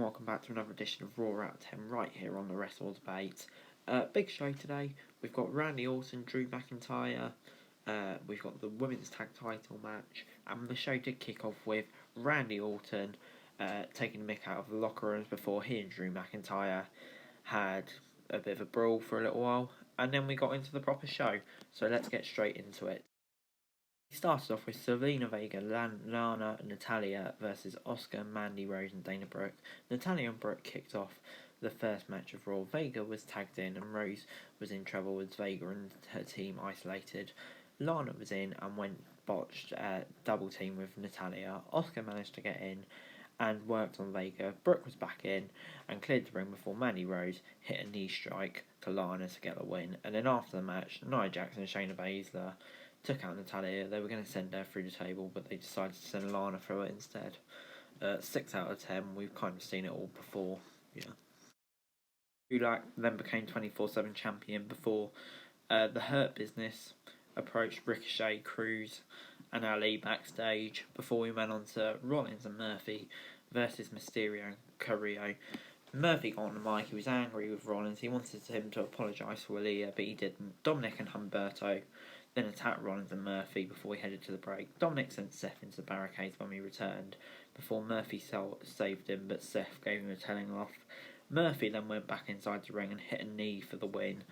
welcome back to another edition of Raw out of 10 right here on the Wrestle Debate. Big show today. We've got Randy Orton, Drew McIntyre. We've got the women's tag title match, and the show did kick off with Randy Orton taking the mick out of the locker rooms before he and Drew McIntyre had a bit of a brawl for a little while, and then we got into the proper show. So let's get straight into it. He started off with Zelina Vega, Lana and Natalya versus Asuka, Mandy Rose and Dana Brooke. Natalya and Brooke kicked off the first match of Raw. Vega was tagged in and Rose was in trouble with Vega and her team isolated. Lana was in and went botched double team with Natalya. Asuka managed to get in and worked on Vega. Brooke was back in and cleared the ring before Mandy Rose hit a knee strike to Lana to get the win. And then after the match, Nia Jax and Shayna Baszler took out Natalya. They were going to send her through the table, but they decided to send Lana through it instead. 6 out of 10. We've kind of seen it all before. Gulak then became 24/7 champion before the Hurt Business approached Ricochet, Cruz and Ali backstage before we went on to Rollins and Murphy versus Mysterio and Carrillo. Murphy got on the mic. He was angry with Rollins. He wanted him to apologise for Aaliyah, but he didn't. Dominic and Humberto then attacked Rollins and Murphy before we headed to the break. Dominic sent Seth into the barricades when we returned before Murphy saved him, but Seth gave him a telling off. Murphy then went back inside the ring and hit a knee for the win,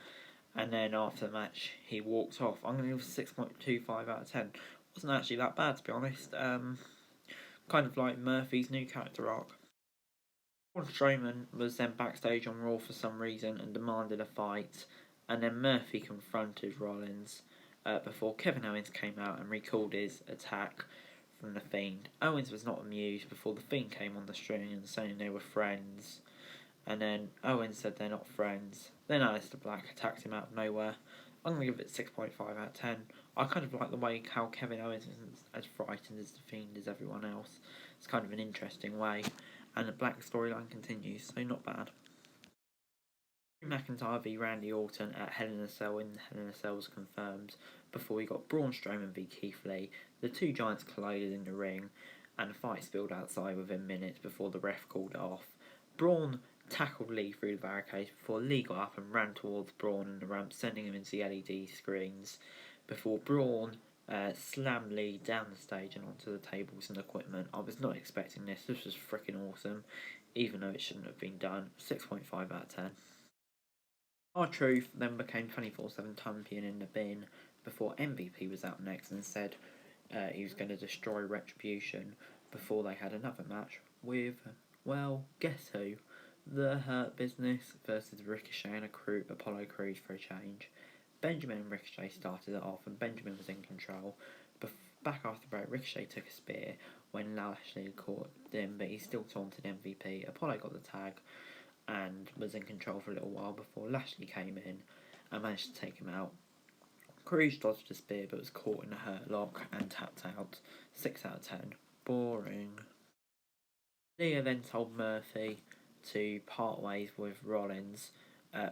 and then after the match he walked off. I'm going to give it 6.25 out of 10. Wasn't actually that bad, to be honest. Kind of like Murphy's new character arc. Strowman was then backstage on Raw for some reason and demanded a fight, and then Murphy confronted Rollins before Kevin Owens came out and recalled his attack from The Fiend. Owens was not amused before The Fiend came on the string and saying they were friends, and then Owens said they're not friends. Then Aleister Black attacked him out of nowhere. I'm going to give it 6.5 out of 10. I kind of like the way how Kevin Owens isn't as frightened as The Fiend as everyone else. It's kind of an interesting way, and the Black storyline continues, so not bad. McIntyre v Randy Orton at Hell in a Cell in Hell in a Cell was confirmed before we got Braun Strowman v Keith Lee. The two giants collided in the ring and the fight spilled outside within minutes before the ref called it off. Braun tackled Lee through the barricades before Lee got up and ran towards Braun in the ramp, sending him into the LED screens before Braun slammed Lee down the stage and onto the tables and equipment. I was not expecting this. This was freaking awesome, even though it shouldn't have been done. 6.5 out of 10. R-Truth then became 24/7 champion in the bin before MVP was out next and said he was going to destroy Retribution before they had another match with, well, guess who? The Hurt Business versus Ricochet and Apollo Crews for a change. Benjamin and Ricochet started it off and Benjamin was in control. Back after the break, Ricochet took a spear when Lashley caught him, but he still taunted MVP. Apollo got the tag and was in control for a little while before Lashley came in and managed to take him out. Cruz dodged a spear but was caught in a hurt lock and tapped out. 6 out of 10. Boring. Leah then told Murphy to part ways with Rollins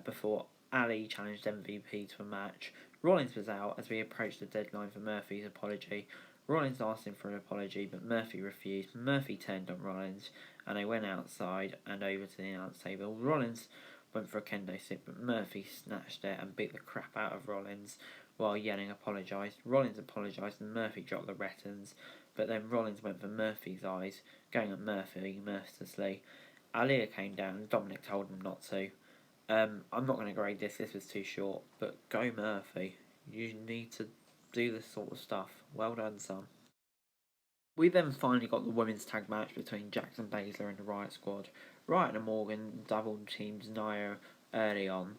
before Ali challenged MVP to a match. Rollins was out as we approached the deadline for Murphy's apology. Rollins asked him for an apology, but Murphy refused. Murphy turned on Rollins, and they went outside and over to the announce table. Rollins went for a kendo stick, but Murphy snatched it and beat the crap out of Rollins while yelling apologised. Rollins apologised and Murphy dropped the retins, but then Rollins went for Murphy's eyes, going at Murphy mercilessly. Aaliyah came down and Dominic told him not to. I'm not going to grade this was too short, but go Murphy. You need to do this sort of stuff. Well done, son. We then finally got the women's tag match between Jackson Baszler and the Riot Squad. Riot and Morgan double teamed Nia early on,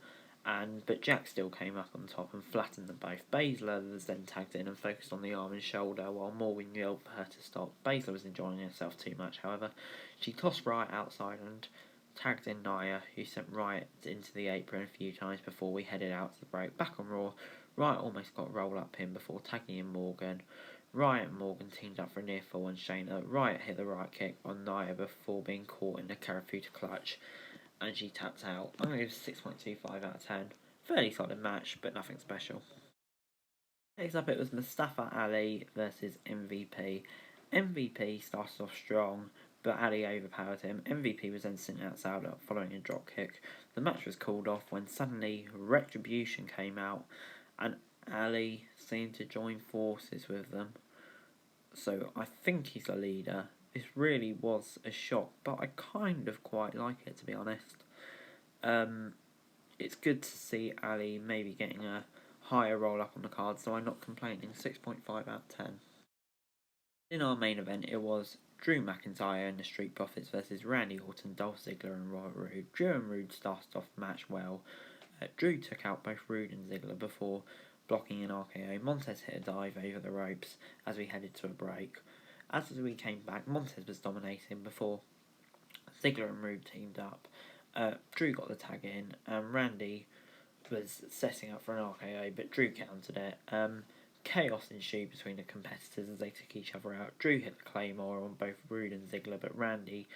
but Jack still came up on top and flattened them both. Baszler was then tagged in and focused on the arm and shoulder while Morgan yelled for her to stop. Baszler was enjoying herself too much, however. She tossed Riot outside and tagged in Nia, who sent Riot into the apron a few times before we headed out to the break. Back on Raw, Riot almost got a roll-up pin before tagging in Morgan. Riot and Morgan teamed up for a near fall on Shayna. Riot hit the right kick on Nia before being caught in the Karafuta clutch, and she tapped out. I'm going to give 6.25 out of 10. Fairly solid match, but nothing special. Next up, it was Mustafa Ali versus MVP. MVP started off strong, but Ali overpowered him. MVP was then sent outside following a drop kick. The match was called off when suddenly Retribution came out, and Ali seemed to join forces with them. So I think he's the leader. This really was a shock, but I kind of quite like it, to be honest. It's good to see Ali maybe getting a higher roll up on the card, so I'm not complaining. 6.5 out of 10. In our main event, it was Drew McIntyre and the Street Profits versus Randy Orton, Dolph Ziggler and Robert Roode. Drew and Roode started off the match well. Drew took out both Roode and Ziggler before blocking an RKO. Montez hit a dive over the ropes as we headed to a break. As we came back, Montez was dominating before Ziggler and Roode teamed up. Drew got the tag in, and Randy was setting up for an RKO, but Drew countered it. Chaos ensued between the competitors as they took each other out. Drew hit the Claymore on both Roode and Ziggler, but Randy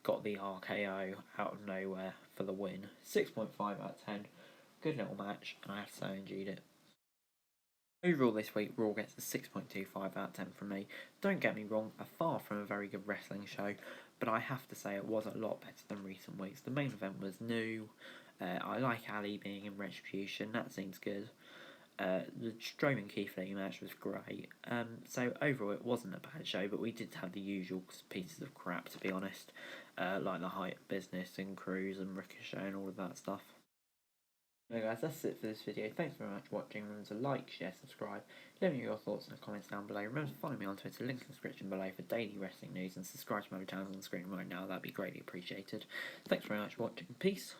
got the RKO out of nowhere for the win. 6.5 out of 10. Good little match, and I have to say I enjoyed it. Overall this week, Raw gets a 6.25 out of 10 from me. Don't get me wrong, far from a very good wrestling show, but I have to say it was a lot better than recent weeks. The main event was new. I like Ali being in Retribution, that seems good. The Strowman Keith Lee match was great. So overall it wasn't a bad show, but we did have the usual pieces of crap, to be honest, like the Hyatt Business and Cruz and Ricochet and all of that stuff. Anyway guys, that's it for this video. Thanks very much for watching. Remember to like, share, subscribe. Let me know your thoughts in the comments down below. Remember to follow me on Twitter, link in the description below for daily wrestling news, and subscribe to my other channels on the screen right now. That'd be greatly appreciated. Thanks very much for watching. Peace.